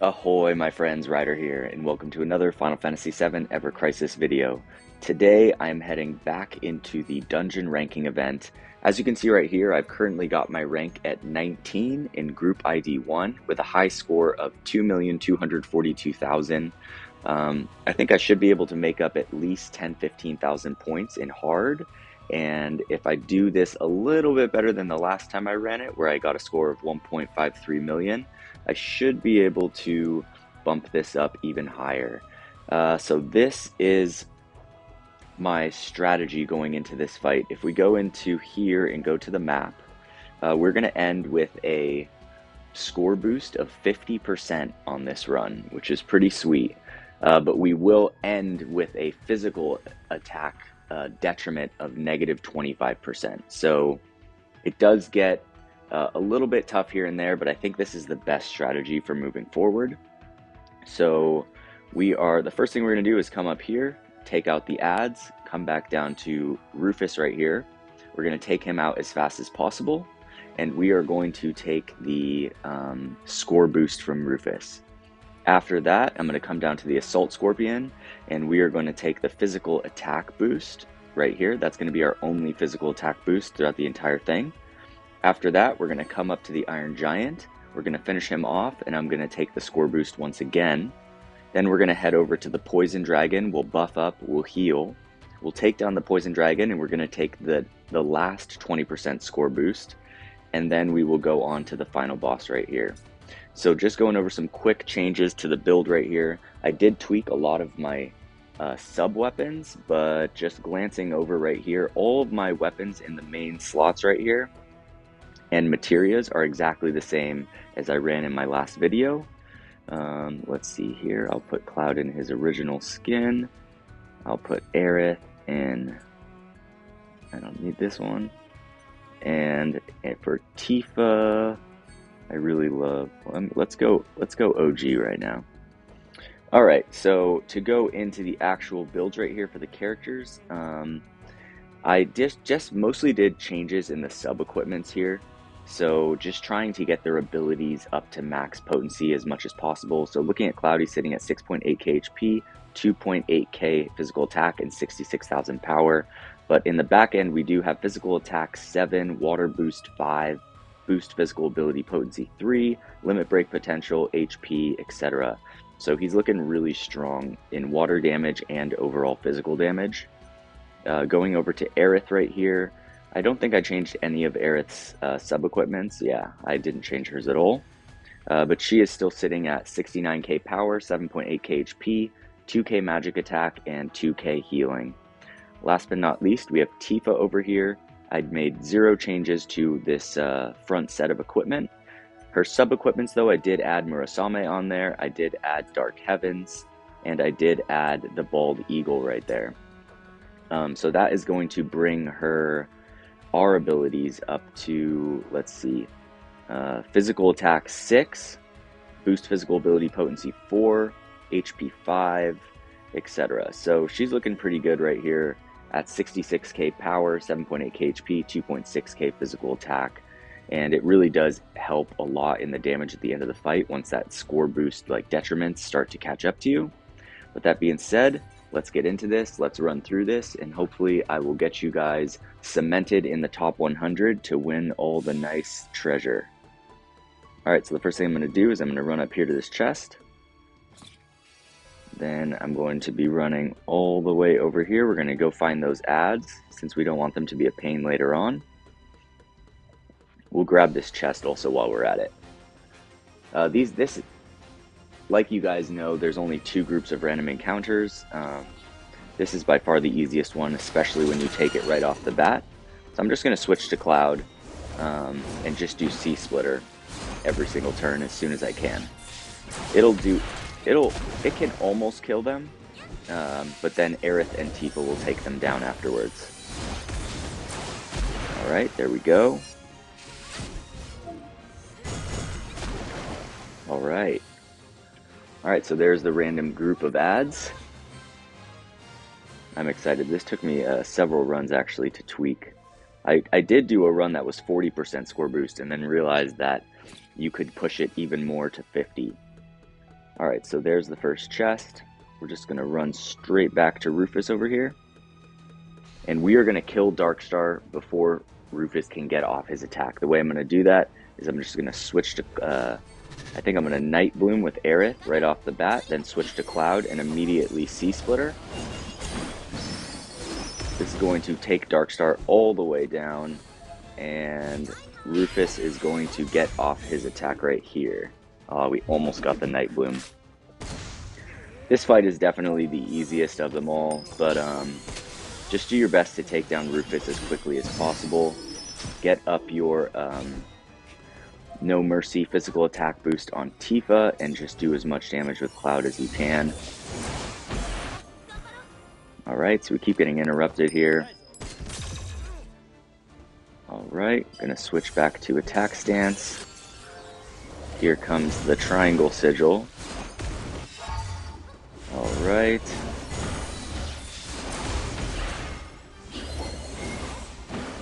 Ahoy, my friends, Ryder here, and welcome to another Final Fantasy VII Ever Crisis video. Today, I'm heading back into the dungeon ranking event. As you can see right here, I've currently got my rank at 19 in Group ID 1 with a high score of 2,242,000. I think I should be able to make up at least 15,000 points in hard. And if I do this a little bit better than the last time I ran it, where I got a score of 1.53 million, I should be able to bump this up even higher. So this is my strategy going into this fight. If we go into here and go to the map, we're going to end with a score boost of 50% on this run, which is pretty sweet. But we will end with a physical attack detriment of negative 25%. So it does get a little bit tough here and there, but I think this is the best strategy for moving forward. So the first thing we're going to do is come up here, take out the ads, come back down to Rufus right here. We're going to take him out as fast as possible, and we are going to take the score boost from Rufus. After that, I'm going to come down to the Assault Scorpion, and we are going to take the physical attack boost right here. That's going to be our only physical attack boost throughout the entire thing. After that, we're going to come up to the Iron Giant. We're going to finish him off, and I'm going to take the score boost once again. Then we're going to head over to the Poison Dragon. We'll buff up, we'll heal. We'll take down the Poison Dragon, and we're going to take the last 20% score boost. And then we will go on to the final boss right here. So just going over some quick changes to the build right here. I did tweak a lot of my sub-weapons, but just glancing over right here, all of my weapons in the main slots right here and materials are exactly the same as I ran in my last video. Let's see here. I'll put Cloud in his original skin. I'll put Aerith in. I don't need this one. And for Tifa, I really love. Let's go OG right now. All right. So to go into the actual builds right here for the characters, I just mostly did changes in the sub equipments here. So just trying to get their abilities up to max potency as much as possible. So looking at Cloudy sitting at 6.8k HP, 2.8k physical attack, and 66,000 power. But in the back end, we do have physical attack 7, water boost 5, boost physical ability potency 3, limit break potential, HP, etc. So he's looking really strong in water damage and overall physical damage. Going over to Aerith right here. I don't think I changed any of Aerith's sub-equipments. Yeah, I didn't change hers at all. But she is still sitting at 69k power, 7.8k HP, 2k magic attack, and 2k healing. Last but not least, we have Tifa over here. I'd made 0 changes to this front set of equipment. Her sub-equipments, though, I did add Murasame on there. I did add Dark Heavens, and I did add the Bald Eagle right there. So that is going to bring our abilities up to, let's see, physical attack 6, boost physical ability potency 4, HP 5, etc. So she's looking pretty good right here at 66k power, 7.8k HP, 2.6k physical attack, and it really does help a lot in the damage at the end of the fight once that score boost like detriments start to catch up to you. With that being said, let's get into this, let's run through this, and hopefully I will get you guys cemented in the top 100 to win all the nice treasure. Alright, so the first thing I'm going to do is I'm going to run up here to this chest. Then I'm going to be running all the way over here. We're going to go find those ads, since we don't want them to be a pain later on. We'll grab this chest also while we're at it. Like you guys know, there's only 2 groups of random encounters. This is by far the easiest one, especially when you take it right off the bat. So I'm just going to switch to Cloud and just do C-Splitter every single turn as soon as I can. It can almost kill them, but then Aerith and Tifa will take them down afterwards. Alright, there we go. Alright. Alright, so there's the random group of ads. I'm excited. This took me several runs actually to tweak. I did do a run that was 40% score boost and then realized that you could push it even more to 50. Alright, so there's the first chest. We're just going to run straight back to Rufus over here. And we are going to kill Darkstar before Rufus can get off his attack. The way I'm going to do that is I'm just going to switch to, I think I'm going to Night Bloom with Aerith right off the bat, then switch to Cloud and immediately Sea Splitter. This is going to take Darkstar all the way down, and Rufus is going to get off his attack right here. We almost got the Night Bloom. This fight is definitely the easiest of them all, but just do your best to take down Rufus as quickly as possible. Get up your No Mercy physical attack boost on Tifa, and just do as much damage with Cloud as you can. Alright, so we keep getting interrupted here. Alright, gonna switch back to attack stance. Here comes the triangle sigil. Alright.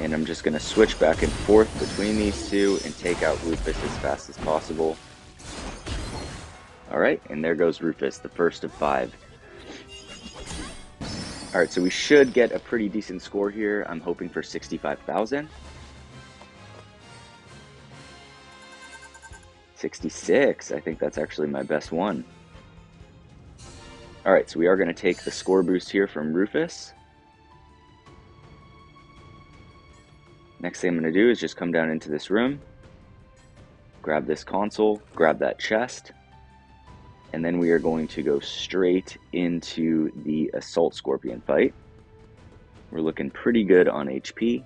And I'm just gonna switch back and forth between these two and take out Rufus as fast as possible. Alright, and there goes Rufus, the first of 5. Alright, so we should get a pretty decent score here. I'm hoping for 65,000. 66, I think that's actually my best one. Alright, so we are going to take the score boost here from Rufus. Next thing I'm going to do is just come down into this room, grab this console, grab that chest, and then we are going to go straight into the Assault Scorpion fight. We're looking pretty good on HP.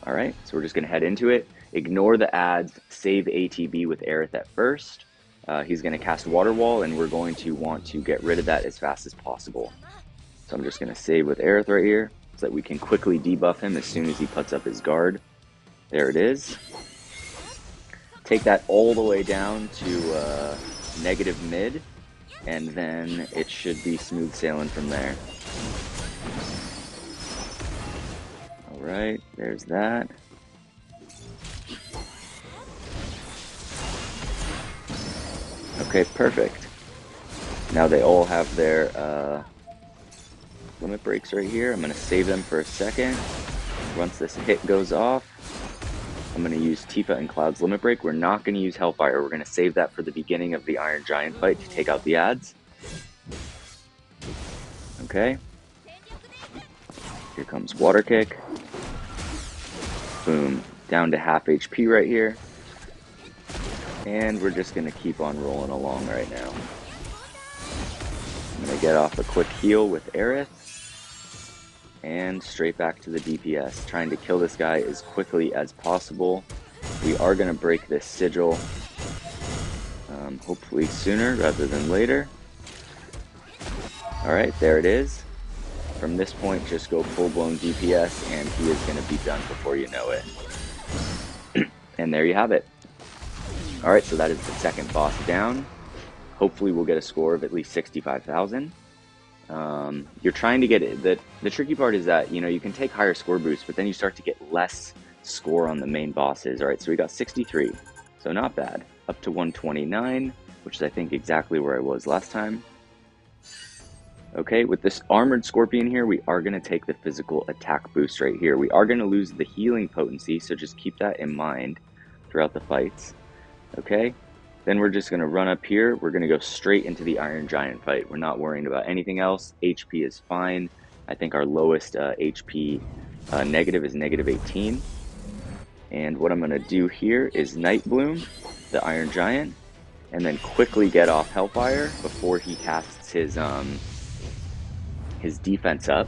Alright, so we're just going to head into it. Ignore the ads, save ATB with Aerith at first. He's going to cast Water Wall, and we're going to want to get rid of that as fast as possible. So I'm just going to save with Aerith right here, so that we can quickly debuff him as soon as he puts up his guard. There it is. Take that all the way down to negative mid, and then it should be smooth sailing from there. Alright, there's that. Okay, perfect. Now they all have their limit breaks right here. I'm going to save them for a second. Once this hit goes off, I'm going to use Tifa and Cloud's limit break. We're not going to use Hellfire. We're going to save that for the beginning of the Iron Giant fight to take out the ads. Okay. Here comes Water Kick. Boom. Down to half HP right here. And we're just going to keep on rolling along right now. I'm going to get off a quick heal with Aerith. And straight back to the DPS, trying to kill this guy as quickly as possible. We are going to break this sigil, hopefully sooner rather than later. Alright, there it is. From this point, just go full-blown DPS, and he is going to be done before you know it. And there you have it. Alright, so that is the second boss down. Hopefully we'll get a score of at least 65,000. You're trying to get it. The tricky part is that, you know, you can take higher score boosts, but then you start to get less score on the main bosses. Alright, so we got 63, so not bad. Up to 129, which is I think exactly where I was last time. Okay, with this armored scorpion here, we are going to take the physical attack boost right here. We are going to lose the healing potency, so just keep that in mind throughout the fights. Okay, then we're just going to run up here. We're going to go straight into the Iron Giant fight. We're not worrying about anything else. HP is fine. I think our lowest HP negative is negative 18. And what I'm going to do here is Night Bloom the Iron Giant, and then quickly get off Hellfire before he casts his defense up.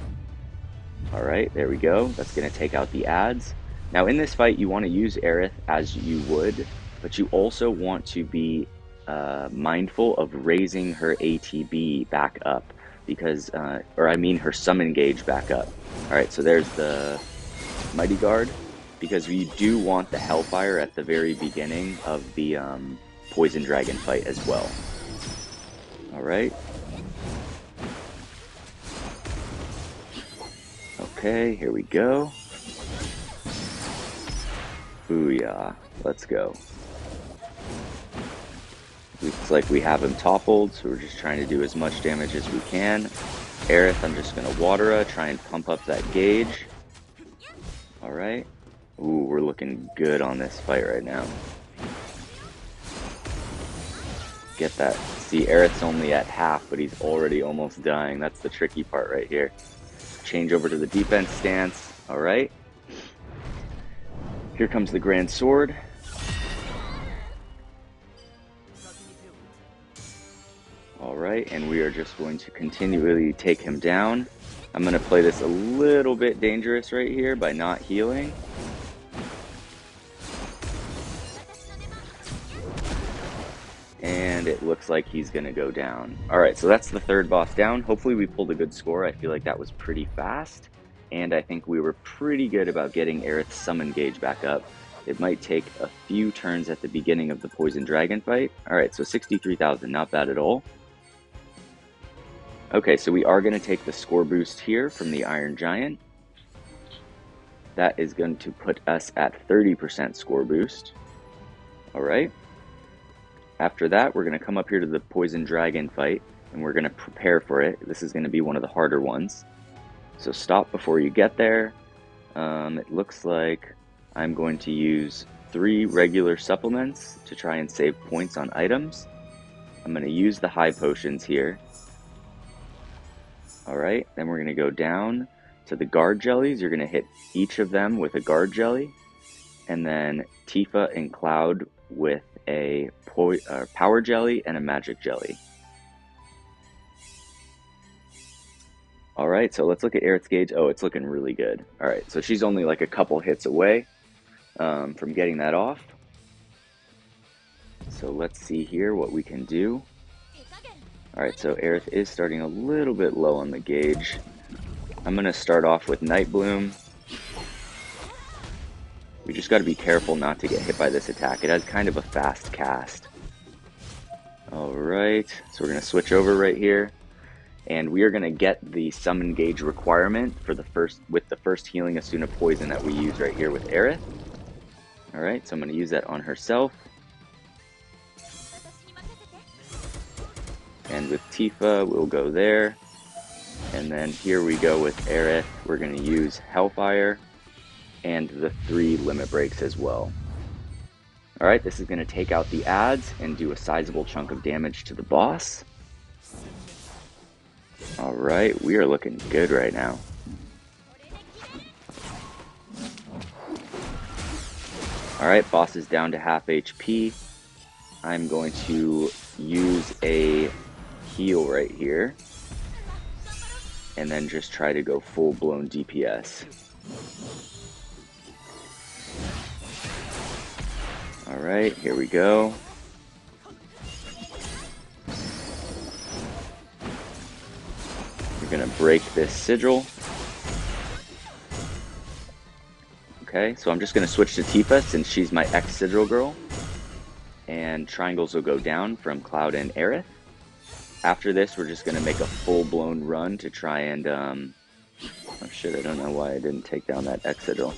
Alright, there we go. That's going to take out the ads. Now in this fight, you want to use Aerith as you would, but you also want to be mindful of raising her ATB back up, because, or I mean her summon gauge back up. Alright, so there's the Mighty Guard, because we do want the Hellfire at the very beginning of the Poison Dragon fight as well. Alright. Okay, here we go. Booyah. Let's go. Looks like we have him toppled, so we're just trying to do as much damage as we can. Aerith, I'm just going to water her, try and pump up that gauge. Alright. Ooh, we're looking good on this fight right now. Get that. See, Aerith's only at half, but he's already almost dying. That's the tricky part right here. Change over to the defense stance. Alright. Here comes the Grand Sword. Alright, and we are just going to continually take him down. I'm going to play this a little bit dangerous right here by not healing. And it looks like he's going to go down. Alright, so that's the third boss down. Hopefully we pulled a good score. I feel like that was pretty fast. And I think we were pretty good about getting Aerith's summon gauge back up. It might take a few turns at the beginning of the Poison Dragon fight. Alright, so 63,000, not bad at all. Okay, so we are going to take the score boost here from the Iron Giant. That is going to put us at 30% score boost. Alright. After that, we're going to come up here to the Poison Dragon fight, and we're going to prepare for it. This is going to be one of the harder ones. So stop before you get there. It looks like I'm going to use 3 regular supplements to try and save points on items. I'm going to use the high potions here. Alright, then we're going to go down to the guard jellies. You're going to hit each of them with a guard jelly. And then Tifa and Cloud with a power jelly and a magic jelly. Alright, so let's look at Aerith's gauge. Oh, it's looking really good. Alright, so she's only like a couple hits away from getting that off. So let's see here what we can do. Alright, so Aerith is starting a little bit low on the gauge. I'm going to start off with Night Bloom. We just got to be careful not to get hit by this attack. It has kind of a fast cast. Alright, so we're going to switch over right here. And we are going to get the summon gauge requirement for the first healing Asuna poison that we use right here with Aerith. Alright, so I'm going to use that on herself. And with Tifa, we'll go there. And then here we go with Aerith. We're going to use Hellfire and the 3 limit breaks as well. Alright, this is going to take out the adds and do a sizable chunk of damage to the boss. Alright, we are looking good right now. Alright, boss is down to half HP. I'm going to use a heal right here. And then just try to go full-blown DPS. Alright, here we go. We're going to break this sigil. Okay, so I'm just going to switch to Tifa since she's my ex-sigil girl. And triangles will go down from Cloud and Aerith. After this, we're just going to make a full-blown run to try and, oh shit, I don't know why I didn't take down that ex-sigil.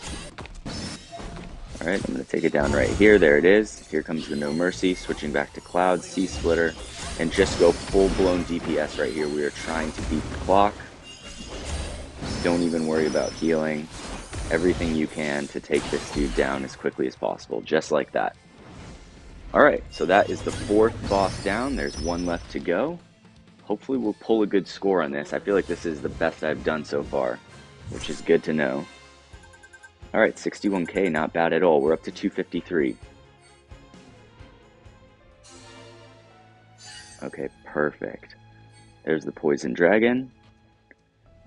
Alright, I'm going to take it down right here. There it is. Here comes the No Mercy, switching back to Cloud, C-Splitter, and just go full-blown DPS right here. We are trying to beat the clock. Don't even worry about healing. Everything you can to take this dude down as quickly as possible, just like that. Alright, so that is the 4th boss down. There's 1 left to go. Hopefully we'll pull a good score on this. I feel like this is the best I've done so far, which is good to know. Alright, 61k, not bad at all. We're up to 253. Okay, perfect. There's the Poison Dragon.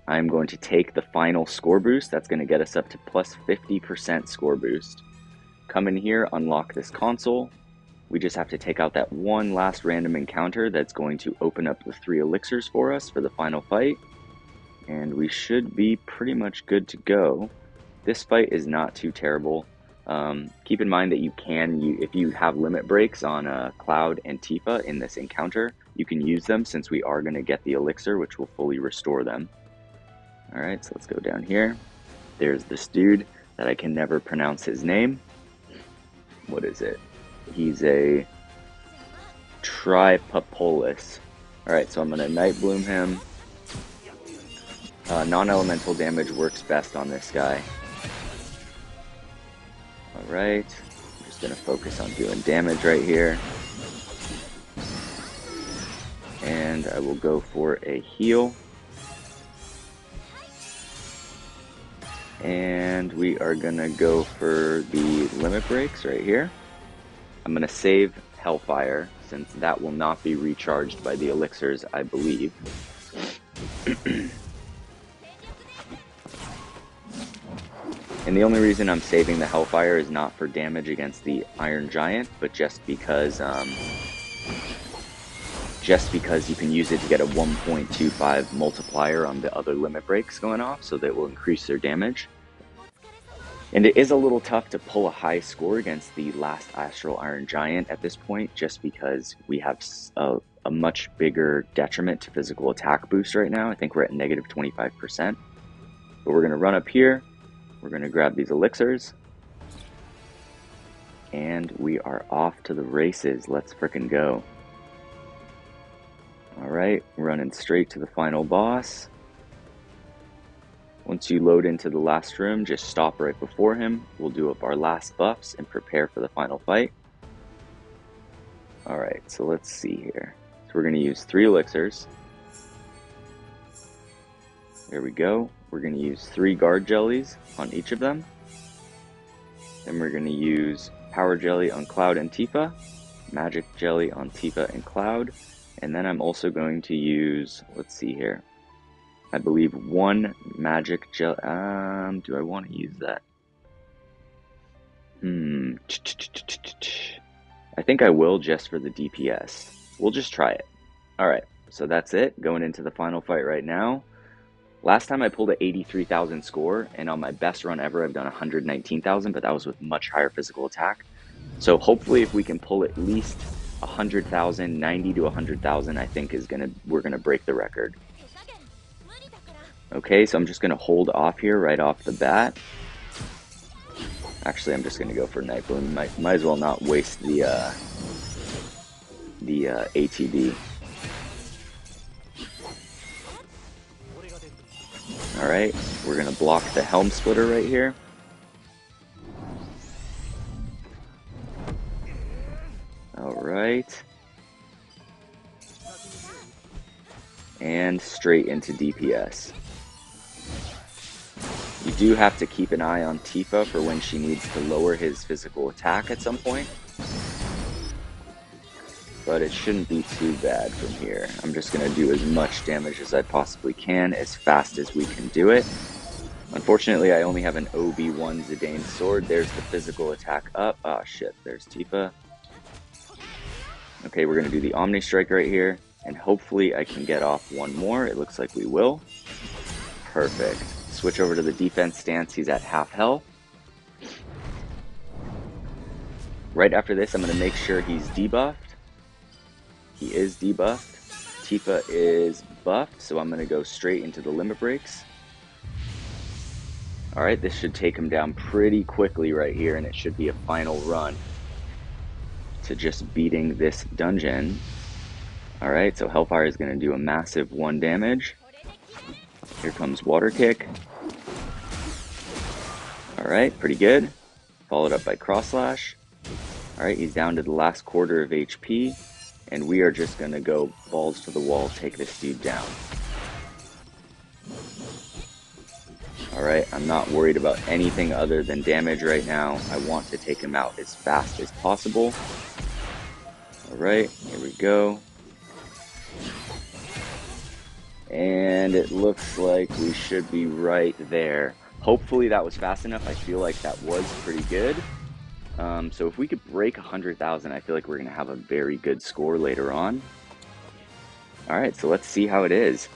I'm going to take the final score boost. That's going to get us up to plus 50% score boost. Come in here, unlock this console. We just have to take out that one last random encounter that's going to open up the 3 elixirs for us for the final fight. And we should be pretty much good to go. This fight is not too terrible. Keep in mind that you can, if you have limit breaks on Cloud and Tifa in this encounter, you can use them since we are going to get the elixir, which will fully restore them. Alright, so let's go down here. There's this dude that I can never pronounce his name. What is it? He's a Tripopolis. Alright, so I'm going to Night Bloom him. Non-elemental damage works best on this guy. Alright, I'm just going to focus on doing damage right here. And I will go for a heal. And we are going to go for the limit breaks right here. I'm going to save Hellfire, since that will not be recharged by the elixirs, I believe. And the only reason I'm saving the Hellfire is not for damage against the Iron Giant, but just because you can use it to get a 1.25 multiplier on the other limit breaks going off, so that will increase their damage. And it is a little tough to pull a high score against the last Astral Iron Giant at this point, just because we have a much bigger detriment to physical attack boost right now. I think we're at negative 25%. But we're going to run up here. We're going to grab these elixirs. And we are off to the races. Let's frickin' go. Alright, running straight to the final boss. Once you load into the last room, just stop right before him. We'll do up our last buffs and prepare for the final fight. Alright, so let's see here. So we're going to use 3 elixirs. There we go. We're going to use 3 guard jellies on each of them. Then we're going to use power jelly on Cloud and Tifa, magic jelly on Tifa and Cloud, and then I'm also going to use, let's see here, I believe 1 magic jelly. Do I want to use that? I think I will, just for the DPS. We'll just try it. Alright, so that's it. Going into the final fight right now. Last time I pulled an 83,000 score, and on my best run ever I've done 119,000, but that was with much higher physical attack. So hopefully if we can pull at least 100,000, 90 to 100,000, I think we're gonna break the record. Okay, so I'm just gonna hold off here right off the bat. Actually, I'm just gonna go for Night Bloom. Might as well not waste the ATB. Alright, we're gonna block the Helm Splitter right here. Alright. And straight into DPS. You do have to keep an eye on Tifa for when she needs to lower his physical attack at some point. But it shouldn't be too bad from here. I'm just going to do as much damage as I possibly can, as fast as we can do it. Unfortunately, I only have an OB1 Zidane sword. There's the physical attack up. Ah, shit. There's Tifa. Okay, we're going to do the Omni Strike right here. And hopefully I can get off one more. It looks like we will. Perfect. Switch over to the defense stance. He's at half health. Right after this, I'm going to make sure he's debuffed. He is debuffed. Tifa is buffed, so I'm going to go straight into the limit breaks. Alright, this should take him down pretty quickly right here, and it should be a final run to just beating this dungeon. Alright, so Hellfire is going to do a massive 1 damage. Here comes Water Kick. Alright, pretty good. Followed up by Cross Slash. Alright, he's down to the last quarter of HP. And we are just going to go balls to the wall, take this dude down. Alright, I'm not worried about anything other than damage right now. I want to take him out as fast as possible. Alright, here we go. And it looks like we should be right there. Hopefully that was fast enough. I feel like that was pretty good. So if we could break 100,000, I feel like we're going to have a very good score later on. Alright, so let's see how it is.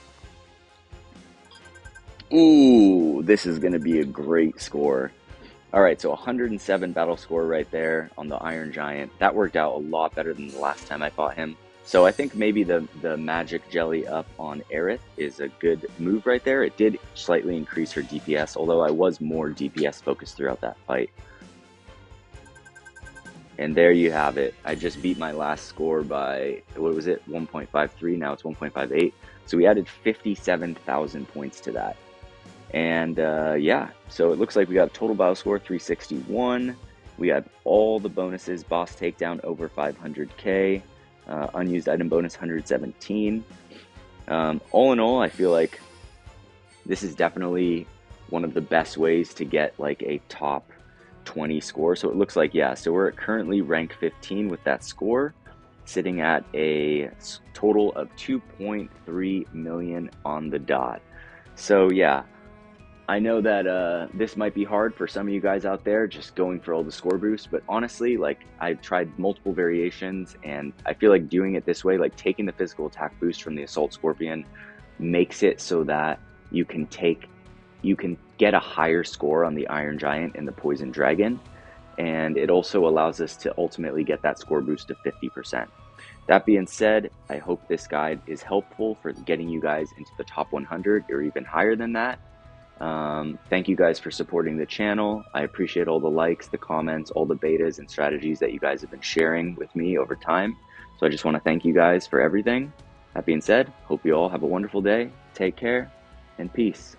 Ooh, this is going to be a great score. Alright, so 107 battle score right there on the Iron Giant. That worked out a lot better than the last time I fought him. So I think maybe the magic jelly up on Aerith is a good move right there. It did slightly increase her DPS, although I was more DPS focused throughout that fight. And there you have it. I just beat my last score by, what was it, 1.53. Now it's 1.58. So we added 57,000 points to that. And yeah, so it looks like we got total battle score 361. We have all the bonuses, boss takedown over 500k, unused item bonus 117. All in all, I feel like this is definitely one of the best ways to get like a top 20 score. So it looks like, yeah, so we're currently rank 15 with that score, sitting at a total of 2.3 million on the dot. So yeah, I know that this might be hard for some of you guys out there just going for all the score boosts, but honestly, like I've tried multiple variations and I feel like doing it this way, like taking the physical attack boost from the Assault Scorpion makes it so that you can get a higher score on the Iron Giant and the Poison Dragon, and it also allows us to ultimately get that score boost to 50%. That being said, I hope this guide is helpful for getting you guys into the top 100 or even higher than that. Thank you guys for supporting the channel. I appreciate all the likes, the comments, all the betas and strategies that you guys have been sharing with me over time. So I just want to thank you guys for everything. That being said, hope you all have a wonderful day. Take care and peace.